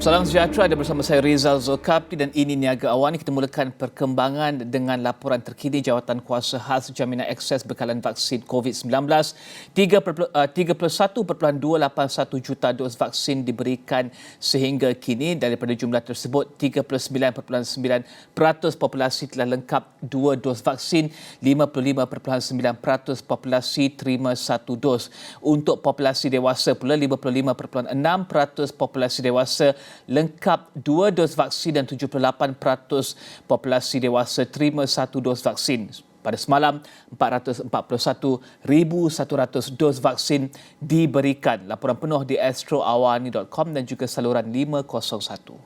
Salam sejahtera, ada bersama saya Rizal Zulkafli dan ini Niaga Awal. Kita mulakan perkembangan dengan laporan terkini Jawatan Kuasa Khas Jaminan Akses Bekalan Vaksin COVID-19. 31.281 juta dos vaksin diberikan sehingga kini. Daripada jumlah tersebut, 39.9% populasi telah lengkap 2 dos vaksin, 55.9% populasi terima 1 dos. Untuk populasi dewasa pula, 55.6% populasi dewasa lengkap 2 dos vaksin dan 78% populasi dewasa terima 1 dos vaksin. Pada semalam, 441,100 dos vaksin diberikan. Laporan penuh di astroawani.com dan juga saluran 501.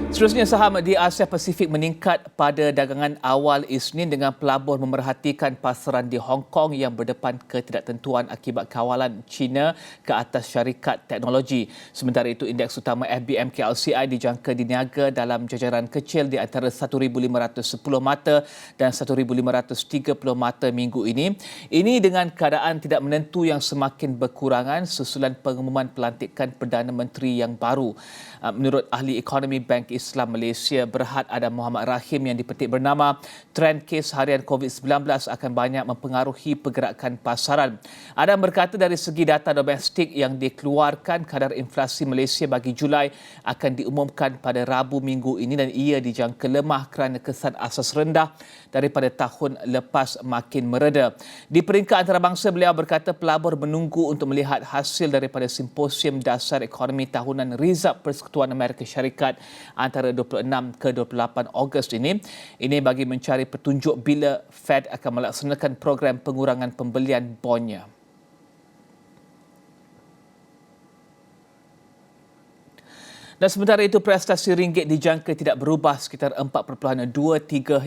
Seterusnya, saham di Asia Pasifik meningkat pada dagangan awal Isnin dengan pelabur memerhatikan pasaran di Hong Kong yang berdepan ketidaktentuan akibat kawalan China ke atas syarikat teknologi. Sementara itu, indeks utama FBM KLCI dijangka diniaga dalam jajaran kecil di antara 1,510 mata dan 1,530 mata minggu ini. Ini dengan keadaan tidak menentu yang semakin berkurangan susulan pengumuman pelantikan Perdana Menteri yang baru. Menurut ahli ekonomi Bank Islam Malaysia Berhad Adam Muhammad Rahim yang dipetik bernama, trend kes harian COVID-19 akan banyak mempengaruhi pergerakan pasaran. Adam berkata dari segi data domestik yang dikeluarkan, kadar inflasi Malaysia bagi Julai akan diumumkan pada Rabu minggu ini dan ia dijangka lemah kerana kesan asas rendah daripada tahun lepas makin mereda. Di peringkat antarabangsa, beliau berkata pelabur menunggu untuk melihat hasil daripada Simposium Dasar Ekonomi Tahunan Rizab Persekutuan Amerika Syarikat antara 26 ke 28 Ogos ini. Ini bagi mencari petunjuk bila Fed akan melaksanakan program pengurangan pembelian bonnya. Dan sementara itu, prestasi ringgit dijangka tidak berubah sekitar 4.23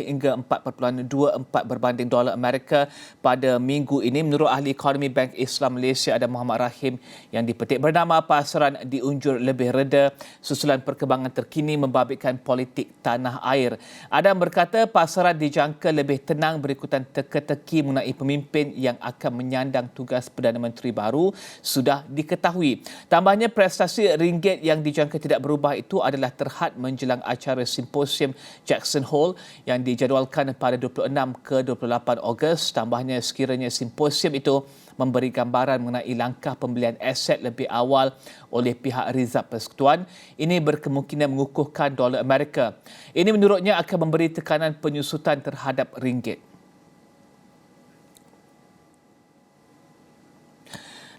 hingga 4.24 berbanding dolar Amerika pada minggu ini. Menurut ahli ekonomi Bank Islam Malaysia Adam Muhammad Rahim yang dipetik bernama, pasaran diunjur lebih reda susulan perkembangan terkini membabitkan politik tanah air. Adam berkata pasaran dijangka lebih tenang berikutan teka-teki mengenai pemimpin yang akan menyandang tugas Perdana Menteri baru sudah diketahui. Tambahnya, prestasi ringgit yang dijangka tidak berubah itu adalah terhad menjelang acara Simposium Jackson Hole yang dijadualkan pada 26 ke 28 Ogos. Tambahnya, sekiranya simposium itu memberi gambaran mengenai langkah pembelian aset lebih awal oleh pihak Rizab Persekutuan, ini berkemungkinan mengukuhkan dolar Amerika. Ini menurutnya akan memberi tekanan penyusutan terhadap ringgit.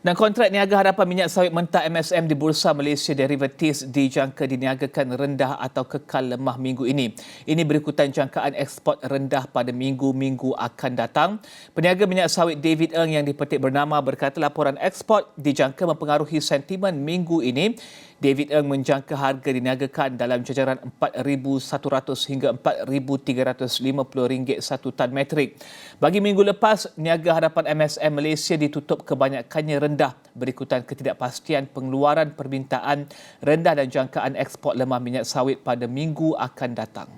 Dan kontrak niaga hadapan minyak sawit mentah MSM di Bursa Malaysia Derivatives dijangka diniagakan rendah atau kekal lemah minggu ini. Ini berikutan jangkaan ekspor rendah pada minggu-minggu akan datang. Peniaga minyak sawit David Ng yang dipetik bernama berkata laporan ekspor dijangka mempengaruhi sentimen minggu ini. David Ng menjangka harga diniagakan dalam jajaran RM4,100 hingga RM4,350 satu tan metrik. Bagi minggu lepas, niaga hadapan MSM Malaysia ditutup kebanyakannya rendah berikutan ketidakpastian pengeluaran permintaan rendah dan jangkaan ekspor lemah minyak sawit pada minggu akan datang.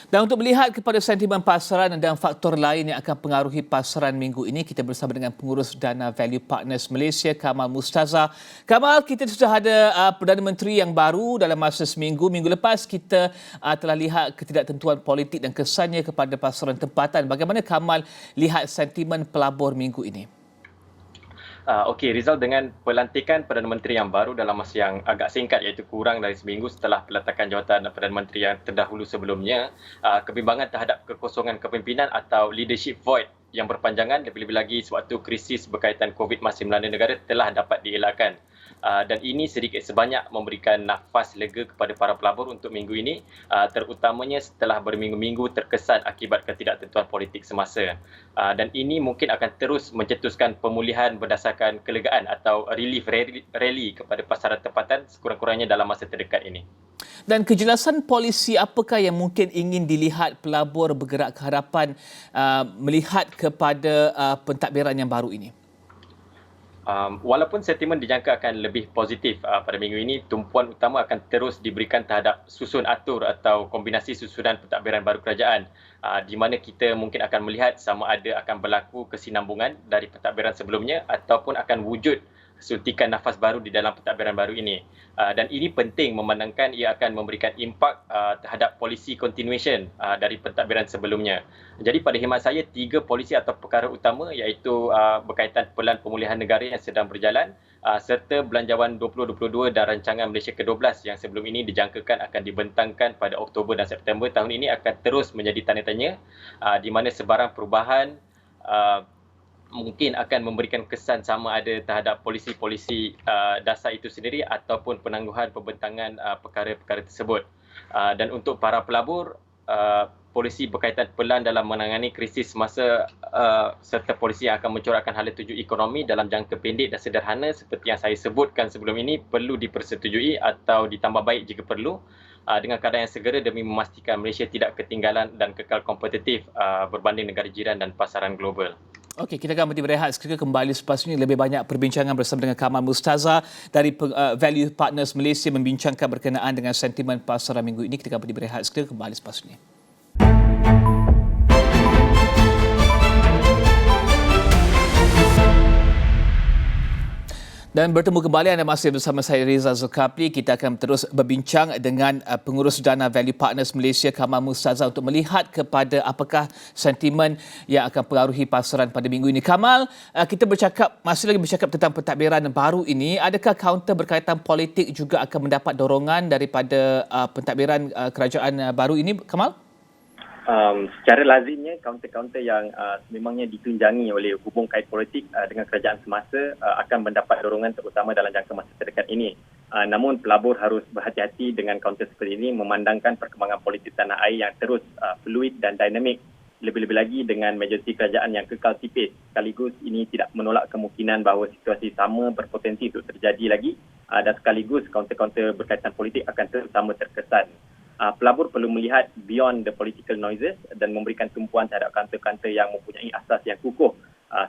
Dan untuk melihat kepada sentimen pasaran dan faktor lain yang akan pengaruhi pasaran minggu ini, kita bersama dengan pengurus Dana Value Partners Malaysia, Kamal Mustaza. Kamal, kita sudah ada Perdana Menteri yang baru dalam masa seminggu. Minggu lepas kita telah lihat ketidaktentuan politik dan kesannya kepada pasaran tempatan. Bagaimana Kamal lihat sentimen pelabur minggu ini? Okey, Rizal, dengan pelantikan Perdana Menteri yang baru dalam masa yang agak singkat iaitu kurang dari seminggu setelah peletakan jawatan Perdana Menteri yang terdahulu sebelumnya, kebimbangan terhadap kekosongan kepimpinan atau leadership void yang berpanjangan lebih-lebih lagi sewaktu krisis berkaitan COVID masih melanda negara telah dapat dielakkan. Dan ini sedikit sebanyak memberikan nafas lega kepada para pelabur untuk minggu ini, terutamanya setelah berminggu-minggu terkesan akibat ketidaktentuan politik semasa. Dan ini mungkin akan terus mencetuskan pemulihan berdasarkan kelegaan atau relief rally kepada pasaran tempatan sekurang-kurangnya dalam masa terdekat ini. Dan kejelasan polisi apakah yang mungkin ingin dilihat pelabur bergerak ke hadapan melihat kepada pentadbiran yang baru ini? Walaupun sentimen dijangka akan lebih positif pada minggu ini, tumpuan utama akan terus diberikan terhadap susun atur atau kombinasi susunan pentadbiran baru kerajaan, di mana kita mungkin akan melihat sama ada akan berlaku kesinambungan dari pentadbiran sebelumnya ataupun akan wujud suntikan nafas baru di dalam pentadbiran baru ini. Dan ini penting memandangkan ia akan memberikan impak terhadap polisi continuation dari pentadbiran sebelumnya. Jadi pada khidmat saya, 3 polisi atau perkara utama iaitu berkaitan pelan pemulihan negara yang sedang berjalan, serta Belanjawan 2022 dan Rancangan Malaysia ke-12 yang sebelum ini dijangkakan akan dibentangkan pada Oktober dan September tahun ini akan terus menjadi tanda tanya, di mana sebarang perubahan mungkin akan memberikan kesan sama ada terhadap polisi-polisi dasar itu sendiri ataupun penangguhan pembentangan perkara-perkara tersebut. Dan untuk para pelabur, polisi berkaitan pelan dalam menangani krisis semasa serta polisi yang akan mencorakkan hala tuju ekonomi dalam jangka pendek dan sederhana seperti yang saya sebutkan sebelum ini perlu dipersetujui atau ditambah baik jika perlu dengan keadaan yang segera demi memastikan Malaysia tidak ketinggalan dan kekal kompetitif berbanding negara jiran dan pasaran global. Okey, kita akan berehat seketika, kembali selepas ini lebih banyak perbincangan bersama dengan Kamal Mustaza dari Value Partners Malaysia membincangkan berkenaan dengan sentimen pasaran minggu ini. Kita akan berehat seketika, kembali selepas ini. Dan bertemu kembali, anda masih bersama saya Rizal Zulkafli. Kita akan terus berbincang dengan pengurus dana Value Partners Malaysia Kamal Mustaza untuk melihat kepada apakah sentimen yang akan pengaruhi pasaran pada minggu ini. Kamal, kita masih lagi bercakap tentang pentadbiran baru ini. Adakah kaunter berkaitan politik juga akan mendapat dorongan daripada pentadbiran kerajaan baru ini, Kamal? Secara lazimnya kaunter-kaunter yang sememangnya ditunjangi oleh hubung kait politik dengan kerajaan semasa akan mendapat dorongan terutama dalam jangka masa terdekat ini. Namun pelabur harus berhati-hati dengan kaunter seperti ini memandangkan perkembangan politik tanah air yang terus fluid dan dinamik, lebih-lebih lagi dengan majoriti kerajaan yang kekal tipis. Sekaligus ini tidak menolak kemungkinan bahawa situasi sama berpotensi untuk terjadi lagi dan sekaligus kaunter-kaunter berkaitan politik akan terutama terkesan. Pelabur perlu melihat beyond the political noises dan memberikan tumpuan terhadap kantor-kantor yang mempunyai asas yang kukuh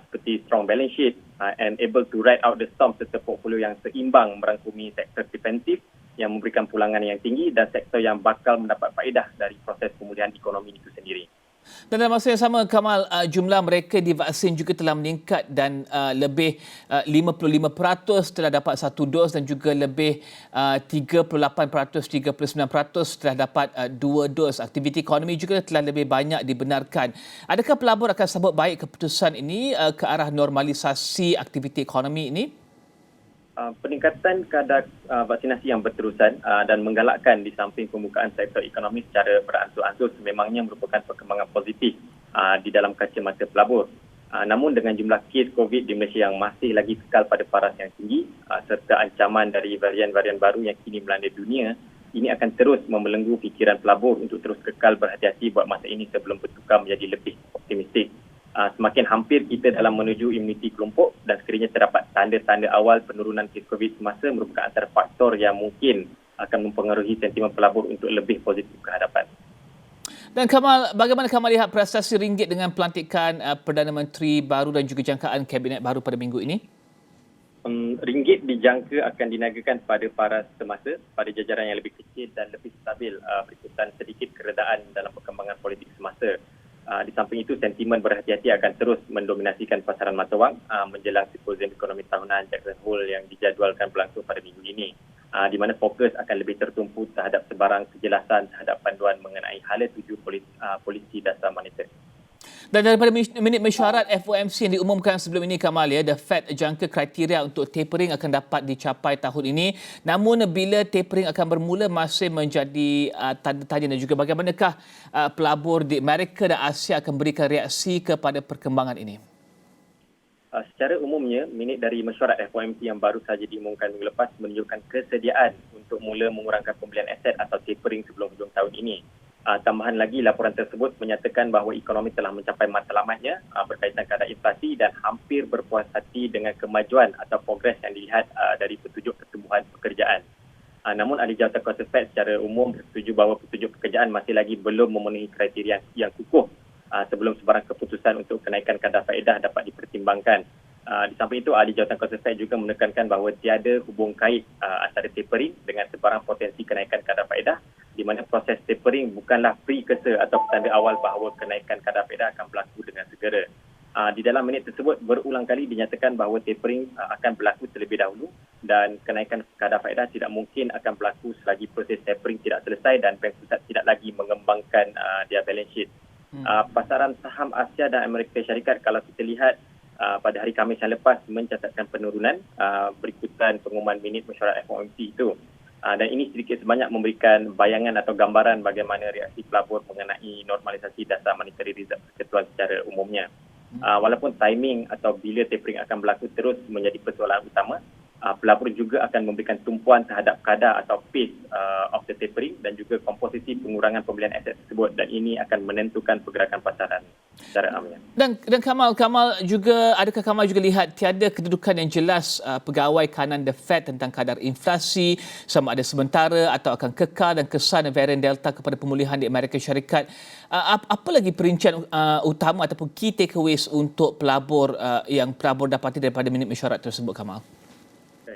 seperti strong balance sheet and able to ride out the storm serta portfolio yang seimbang merangkumi sektor defensif yang memberikan pulangan yang tinggi dan sektor yang bakal mendapat faedah dari proses pemulihan ekonomi itu sendiri. Dan dalam masa yang sama, Kamal, jumlah mereka divaksin juga telah meningkat dan lebih 55% telah dapat satu dos dan juga lebih 38%, 39% telah dapat dua dos. Aktiviti ekonomi juga telah lebih banyak dibenarkan. Adakah pelabur akan sambut baik keputusan ini ke arah normalisasi aktiviti ekonomi ini? Peningkatan kadar vaksinasi yang berterusan dan menggalakkan di samping pembukaan sektor ekonomi secara beransur-ansur sememangnya merupakan perkembangan positif di dalam kacamata pelabur. Namun dengan jumlah kes COVID di Malaysia yang masih lagi kekal pada paras yang tinggi serta ancaman dari varian-varian baru yang kini melanda dunia, ini akan terus membelenggu fikiran pelabur untuk terus kekal berhati-hati buat masa ini sebelum bertukar menjadi lebih optimistik. Semakin hampir kita dalam menuju imuniti kelompok dan sekiranya terdapat tanda-tanda awal penurunan kes COVID semasa merupakan antara faktor yang mungkin akan mempengaruhi sentimen pelabur untuk lebih positif ke hadapan. Dan Kamal, bagaimana Kamal lihat prestasi ringgit dengan pelantikan Perdana Menteri baru dan juga jangkaan Kabinet baru pada minggu ini? Ringgit dijangka akan diniagakan pada paras semasa pada jajaran yang lebih kecil dan lebih stabil berikutan sedikit keredaan dalam perkembangan politik semasa. Di samping itu, sentimen berhati-hati akan terus mendominasikan pasaran mata wang menjelang simposium ekonomi tahunan Jackson Hole yang dijadualkan berlangsung pada minggu ini, di mana fokus akan lebih tertumpu terhadap sebarang kejelasan terhadap panduan mengenai hala tuju polisi dasar moneter. Dan daripada minit mesyuarat FOMC yang diumumkan sebelum ini, Kamal, The Fed jangka kriteria untuk tapering akan dapat dicapai tahun ini. Namun bila tapering akan bermula masih menjadi tanda tanya, dan juga bagaimanakah pelabur di Amerika dan Asia akan berikan reaksi kepada perkembangan ini? Secara umumnya, minit dari mesyuarat FOMC yang baru saja diumumkan minggu lepas menunjukkan kesediaan untuk mula mengurangkan pembelian aset atau tapering sebelum hujung tahun ini. Tambahan lagi, laporan tersebut menyatakan bahawa ekonomi telah mencapai matlamatnya berkaitan keadaan inflasi dan hampir berpuas hati dengan kemajuan atau progres yang dilihat dari petunjuk pertumbuhan pekerjaan. Namun ahli jawatan kuasa Fed secara umum bersetuju bahawa petunjuk pekerjaan masih lagi belum memenuhi kriteria yang kukuh sebelum sebarang keputusan untuk kenaikan kadar faedah dapat dipertimbangkan. Di samping itu, ahli jawatan kuasa Fed juga menekankan bahawa tiada hubung kait antara tapering dengan sebarang potensi kenaikan kadar faedah, di mana proses tapering bukanlah precursor atau petanda awal bahawa kenaikan kadar faedah akan berlaku dengan segera. Di dalam minit tersebut, berulang kali dinyatakan bahawa tapering akan berlaku terlebih dahulu dan kenaikan kadar faedah tidak mungkin akan berlaku selagi proses tapering tidak selesai dan Bank Pusat tidak lagi mengembangkan their balance sheet. Pasaran saham Asia dan Amerika Syarikat kalau kita lihat pada hari Khamis yang lepas mencatatkan penurunan berikutan pengumuman minit mesyuarat FOMC itu. Dan ini sedikit sebanyak memberikan bayangan atau gambaran bagaimana reaksi pelabur mengenai normalisasi dasar monetary reserve persekutuan secara umumnya. Walaupun timing atau bila tapering akan berlaku terus menjadi persoalan utama, pelabur juga akan memberikan tumpuan terhadap kadar atau pace of the tapering dan juga komposisi pengurangan pembelian aset tersebut, dan ini akan menentukan pergerakan pasaran secara amnya. Dan Kamal juga, adakah Kamal juga lihat tiada kedudukan yang jelas pegawai kanan The Fed tentang kadar inflasi sama ada sementara atau akan kekal dan kesan varian Delta kepada pemulihan di Amerika Syarikat? Apa lagi perincian utama ataupun key takeaways untuk pelabur yang pelabur dapati daripada minit mesyuarat tersebut, Kamal?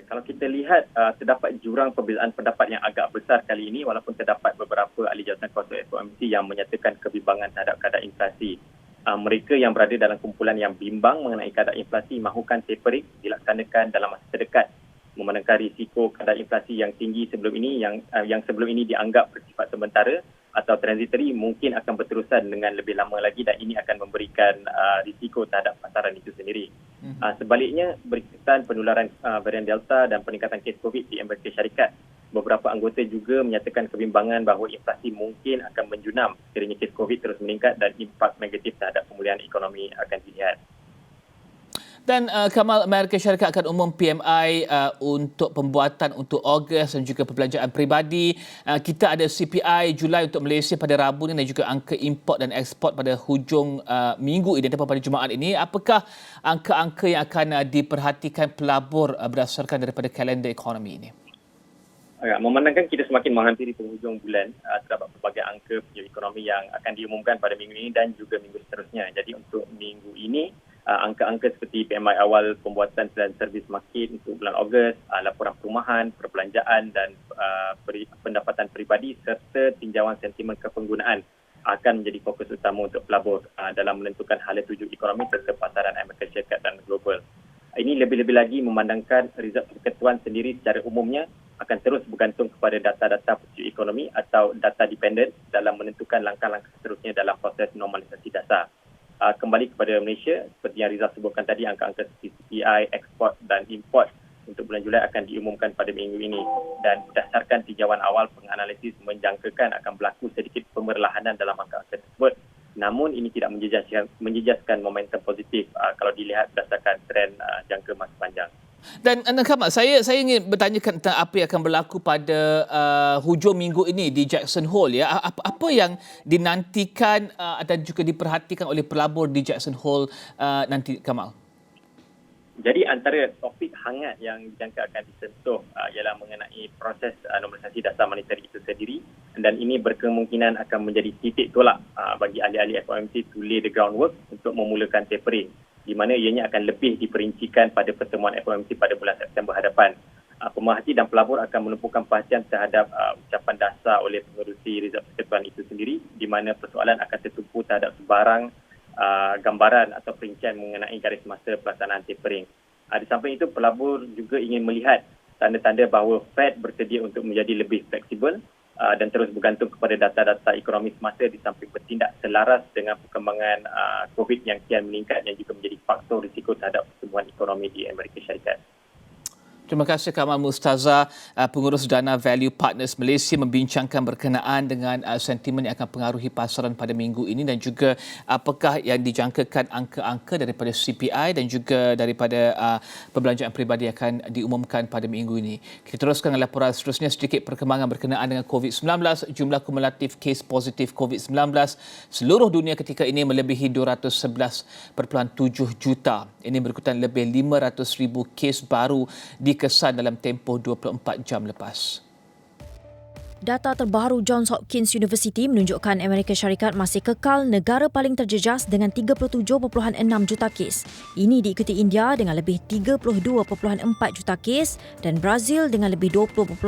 Kalau kita lihat, terdapat jurang perbezaan pendapat yang agak besar kali ini walaupun terdapat beberapa ahli jawatan kuasa FOMC yang menyatakan kebimbangan terhadap kadar inflasi. Mereka yang berada dalam kumpulan yang bimbang mengenai kadar inflasi mahukan tapering dilaksanakan dalam masa terdekat, memandangkan risiko kadar inflasi yang tinggi sebelum ini yang sebelum ini dianggap bersifat sementara atau transitory mungkin akan berterusan dengan lebih lama lagi, dan ini akan memberikan risiko terhadap pasaran itu sendiri. Sebaliknya, berikutan penularan varian Delta dan peningkatan kes COVID di Amerika Syarikat, beberapa anggota juga menyatakan kebimbangan bahawa inflasi mungkin akan menjunam sekiranya kes COVID terus meningkat dan impak negatif terhadap pemulihan ekonomi akan dilihat. Dan Kamal, Amerika Syarikat akan umum PMI untuk pembuatan untuk Ogos dan juga perbelanjaan peribadi. Kita ada CPI Julai untuk Malaysia pada Rabu ini dan juga angka import dan ekspor pada hujung minggu ini ataupun pada Jumaat ini. Apakah angka-angka yang akan diperhatikan pelabur berdasarkan daripada kalender ekonomi ini? Memandangkan kita semakin menghampiri penghujung bulan, terdapat pelbagai angka ekonomi yang akan diumumkan pada minggu ini dan juga minggu seterusnya. Jadi untuk minggu ini, angka-angka seperti PMI awal pembuatan dan servis market untuk bulan Ogos, laporan perumahan, perbelanjaan dan pendapatan peribadi serta tinjauan sentimen kepenggunaan akan menjadi fokus utama untuk pelabur dalam menentukan hala tuju ekonomi serta pasaran Amerika Syarikat dan global. Ini lebih-lebih lagi memandangkan Reserve Persekutuan sendiri secara umumnya akan terus bergantung kepada data-data tuju ekonomi atau data dependent dalam menentukan langkah-langkah seterusnya dalam proses normalisasi dasar. Kembali kepada Malaysia, seperti yang Rizal sebutkan tadi, angka-angka seperti CPI, ekspor dan import untuk bulan Julai akan diumumkan pada minggu ini, dan berdasarkan tinjauan awal penganalisis menjangkakan akan berlaku sedikit pemerlahanan dalam angka-angka tersebut. Namun ini tidak menjejaskan momentum positif kalau dilihat berdasarkan trend jangka masa panjang. Dan Kamal, saya ingin bertanyakan tentang apa yang akan berlaku pada hujung minggu ini di Jackson Hole, ya. Apa yang dinantikan dan juga diperhatikan oleh pelabur di Jackson Hole nanti, Kamal? Jadi antara topik hangat yang dijangka akan disentuh ialah mengenai proses normalisasi dasar monetary itu sendiri, dan ini berkemungkinan akan menjadi titik tolak bagi ahli-ahli FOMC to lay the groundwork untuk memulakan tapering, di mana ianya akan lebih diperincikan pada pertemuan FOMC pada bulan September hadapan. Pemerhati dan pelabur akan menumpukan perhatian terhadap ucapan dasar oleh pengerusi Reserve Persekutuan itu sendiri, di mana persoalan akan tertumpu terhadap sebarang gambaran atau perincian mengenai garis masa pelaksanaan tapering. Di samping itu, pelabur juga ingin melihat tanda-tanda bahawa Fed bersedia untuk menjadi lebih fleksibel dan terus bergantung kepada data-data ekonomi semasa di samping bertindak selaras dengan perkembangan COVID yang kian meningkat yang juga menjadi faktor risiko terhadap pertumbuhan ekonomi di Amerika Syarikat. Terima kasih Kamal Mustaza, pengurus Dana Value Partners Malaysia membincangkan berkenaan dengan sentimen yang akan pengaruhi pasaran pada minggu ini dan juga apakah yang dijangkakan angka-angka daripada CPI dan juga daripada perbelanjaan peribadi akan diumumkan pada minggu ini. Kita teruskan dengan laporan seterusnya, sedikit perkembangan berkenaan dengan COVID-19. Jumlah kumulatif kes positif COVID-19 seluruh dunia ketika ini melebihi 211.7 juta. Ini berikutan lebih 500,000 kes baru dikesan dalam tempoh 24 jam lepas. Data terbaru Johns Hopkins University menunjukkan Amerika Syarikat masih kekal negara paling terjejas dengan 37.6 juta kes. Ini diikuti India dengan lebih 32.4 juta kes dan Brazil dengan lebih 20.5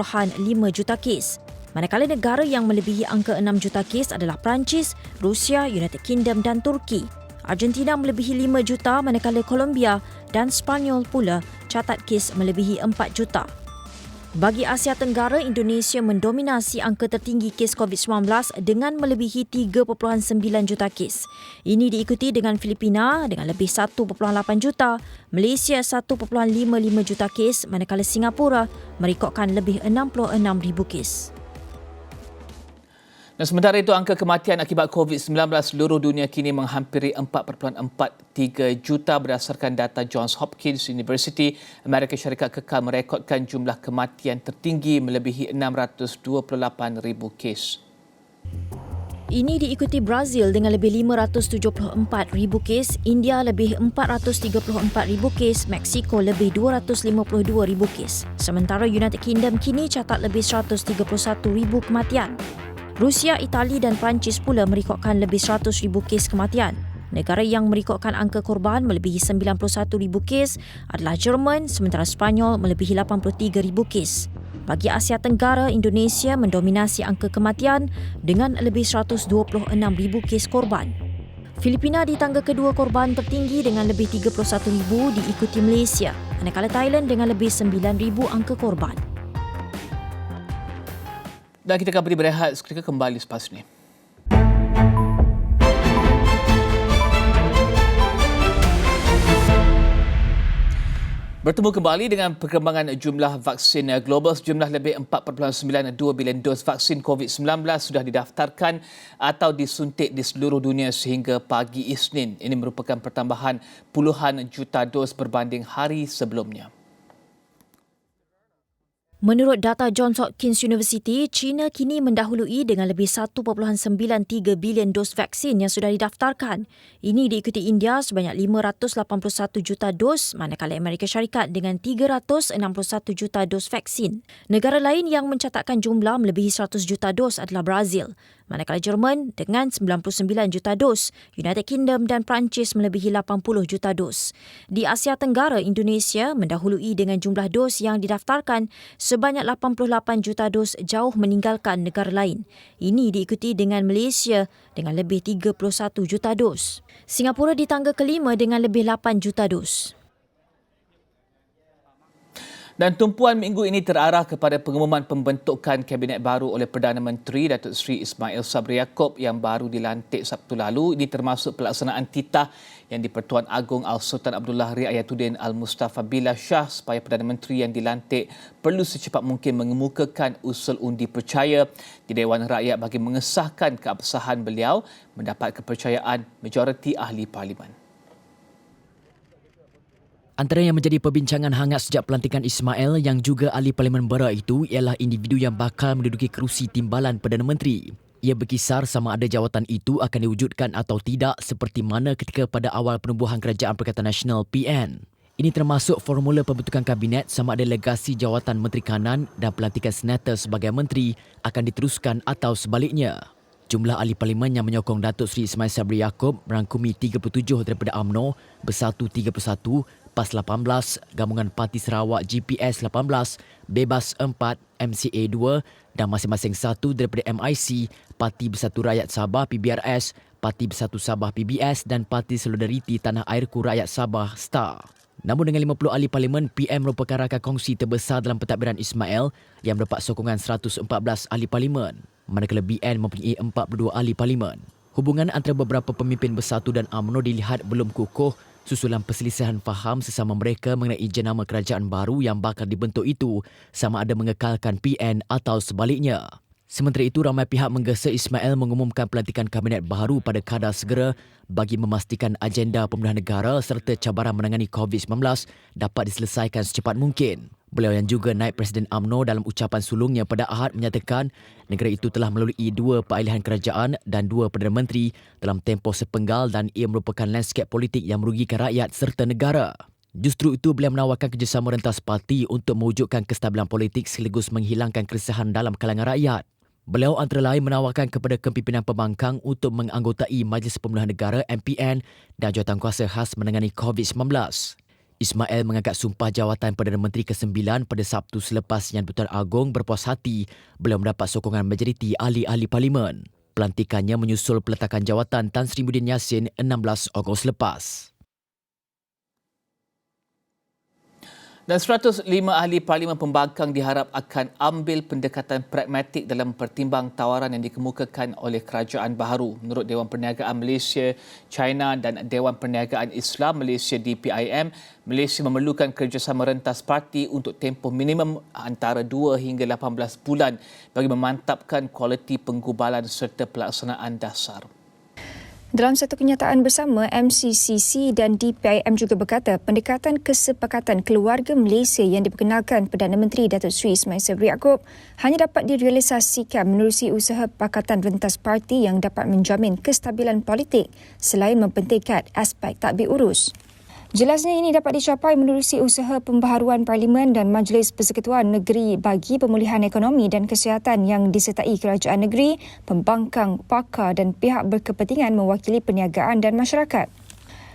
juta kes. Manakala negara yang melebihi angka 6 juta kes adalah Perancis, Rusia, United Kingdom dan Turki. Argentina melebihi 5 juta manakala Colombia dan Spanyol pula catat kes melebihi 4 juta. Bagi Asia Tenggara, Indonesia mendominasi angka tertinggi kes COVID-19 dengan melebihi 3.9 juta kes. Ini diikuti dengan Filipina dengan lebih 1.8 juta, Malaysia 1.55 juta kes manakala Singapura merekodkan lebih 66,000 kes. Dan sementara itu, angka kematian akibat COVID-19 seluruh dunia kini menghampiri 4.43 juta berdasarkan data Johns Hopkins University. Amerika Syarikat kekal merekodkan jumlah kematian tertinggi melebihi 628,000 kes. Ini diikuti Brazil dengan lebih 574,000 kes, India lebih 434,000 kes, Mexico lebih 252,000 kes. Sementara United Kingdom kini catat lebih 131,000 kematian. Rusia, Itali dan Perancis pula merekodkan lebih 100,000 kes kematian. Negara yang merekodkan angka korban melebihi 91,000 kes adalah Jerman, sementara Spanyol melebihi 83,000 kes. Bagi Asia Tenggara, Indonesia mendominasi angka kematian dengan lebih 126,000 kes korban. Filipina di tangga kedua korban tertinggi dengan lebih 31,000 diikuti Malaysia, manakala Thailand dengan lebih 9,000 angka korban. Dan kita akan beri berehat seketika, kembali selepas ini. Bertemu kembali dengan perkembangan jumlah vaksin global. Sejumlah lebih 4.92 bilion dos vaksin COVID-19 sudah didaftarkan atau disuntik di seluruh dunia sehingga pagi Isnin. Ini merupakan pertambahan puluhan juta dos berbanding hari sebelumnya. Menurut data Johns Hopkins University, China kini mendahului dengan lebih 1.93 bilion dos vaksin yang sudah didaftarkan. Ini diikuti India sebanyak 581 juta dos, manakala Amerika Syarikat dengan 361 juta dos vaksin. Negara lain yang mencatatkan jumlah melebihi 100 juta dos adalah Brazil, manakala Jerman dengan 99 juta dos, United Kingdom dan Perancis melebihi 80 juta dos. Di Asia Tenggara, Indonesia mendahului dengan jumlah dos yang didaftarkan sebanyak 88 juta dos, jauh meninggalkan negara lain. Ini diikuti dengan Malaysia dengan lebih 31 juta dos. Singapura di tangga kelima dengan lebih 8 juta dos. Dan tumpuan minggu ini terarah kepada pengumuman pembentukan Kabinet baru oleh Perdana Menteri Datuk Seri Ismail Sabri Yaakob yang baru dilantik Sabtu lalu. Ini termasuk pelaksanaan titah yang di-Pertuan Agong Al-Sultan Abdullah Riayatuddin Al-Mustafa Billah Shah supaya Perdana Menteri yang dilantik perlu secepat mungkin mengemukakan usul undi percaya di Dewan Rakyat bagi mengesahkan keabsahan beliau mendapat kepercayaan majoriti ahli parlimen. Antara yang menjadi perbincangan hangat sejak pelantikan Ismail yang juga ahli Parlimen Bara itu ialah individu yang bakal menduduki kerusi timbalan Perdana Menteri. Ia berkisar sama ada jawatan itu akan diwujudkan atau tidak seperti mana ketika pada awal penubuhan Kerajaan Perikatan Nasional PN. Ini termasuk formula pembentukan kabinet sama ada legasi jawatan Menteri Kanan dan pelantikan senator sebagai menteri akan diteruskan atau sebaliknya. Jumlah ahli parlimen yang menyokong Datuk Seri Ismail Sabri Yaakob merangkumi 37 daripada UMNO, Bersatu 31, PAS 18, Gabungan Parti Sarawak GPS 18, Bebas 4, MCA 2 dan masing-masing satu daripada MIC, Parti Bersatu Rakyat Sabah PBRS, Parti Bersatu Sabah PBS dan Parti Solidariti Tanah Airku Rakyat Sabah STAR. Namun dengan 50 ahli parlimen, PM merupakan rakan kongsi terbesar dalam pentadbiran Ismail yang mendapat sokongan 114 ahli parlimen, manakala BN mempunyai 42 ahli parlimen. Hubungan antara beberapa pemimpin Bersatu dan UMNO dilihat belum kukuh susulan perselisihan faham sesama mereka mengenai jenama kerajaan baru yang bakal dibentuk itu sama ada mengekalkan PN atau sebaliknya. Sementara itu, ramai pihak menggesa Ismail mengumumkan pelantikan kabinet baru pada kadar segera bagi memastikan agenda pemulihan negara serta cabaran menangani COVID-19 dapat diselesaikan secepat mungkin. Beliau yang juga naib Presiden UMNO dalam ucapan sulungnya pada Ahad menyatakan negara itu telah melalui 2 peralihan kerajaan dan 2 Perdana Menteri dalam tempoh sepenggal dan ia merupakan lanskap politik yang merugikan rakyat serta negara. Justru itu, beliau menawarkan kerjasama rentas parti untuk mewujudkan kestabilan politik sekaligus menghilangkan keresahan dalam kalangan rakyat. Beliau antara lain menawarkan kepada kepimpinan pembangkang untuk menganggotai Majlis Pemulihan Negara MPN dan jawatankuasa khas menangani COVID-19. Ismail mengangkat sumpah jawatan Perdana Menteri ke-9 pada Sabtu selepas Yang di-Pertuan Agong berpuas hati beliau mendapat sokongan majoriti ahli-ahli parlimen. Pelantikannya menyusul peletakan jawatan Tan Sri Muhyiddin Yassin 16 Ogos lepas. Dan 105 ahli parlimen pembangkang diharap akan ambil pendekatan pragmatik dalam pertimbang tawaran yang dikemukakan oleh kerajaan baharu. Menurut Dewan Perniagaan Malaysia, China dan Dewan Perniagaan Islam Malaysia DPIM, Malaysia memerlukan kerjasama rentas parti untuk tempoh minimum antara 2 hingga 18 bulan bagi memantapkan kualiti penggubalan serta pelaksanaan dasar. Dalam satu kenyataan bersama, MCCC dan DPIM juga berkata pendekatan kesepakatan keluarga Malaysia yang diperkenalkan Perdana Menteri Datuk Seri Ismail Sabri Yaakob hanya dapat direalisasikan menerusi usaha Pakatan Rentas Parti yang dapat menjamin kestabilan politik selain mempentingkan aspek tadbir urus. Jelasnya ini dapat dicapai menerusi usaha pembaharuan Parlimen dan Majlis Persekutuan Negeri bagi pemulihan ekonomi dan kesihatan yang disertai kerajaan negeri, pembangkang, pakar dan pihak berkepentingan mewakili perniagaan dan masyarakat.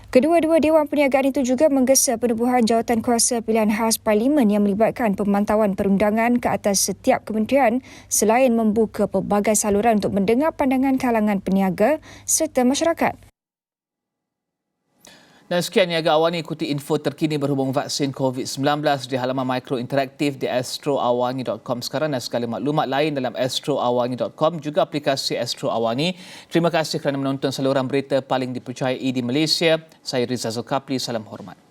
Kedua-dua Dewan Perniagaan itu juga menggesa penubuhan jawatan kuasa pilihan khas Parlimen yang melibatkan pemantauan perundangan ke atas setiap kementerian selain membuka pelbagai saluran untuk mendengar pandangan kalangan peniaga serta masyarakat. Dan sekian Niaga Awani, ikuti info terkini berhubung vaksin COVID-19 di halaman Mikro Interaktif di astroawani.com sekarang dan segala maklumat lain dalam astroawani.com, juga aplikasi Astro Awani. Terima kasih kerana menonton saluran berita paling dipercayai di Malaysia. Saya Rizal Zulkapli, salam hormat.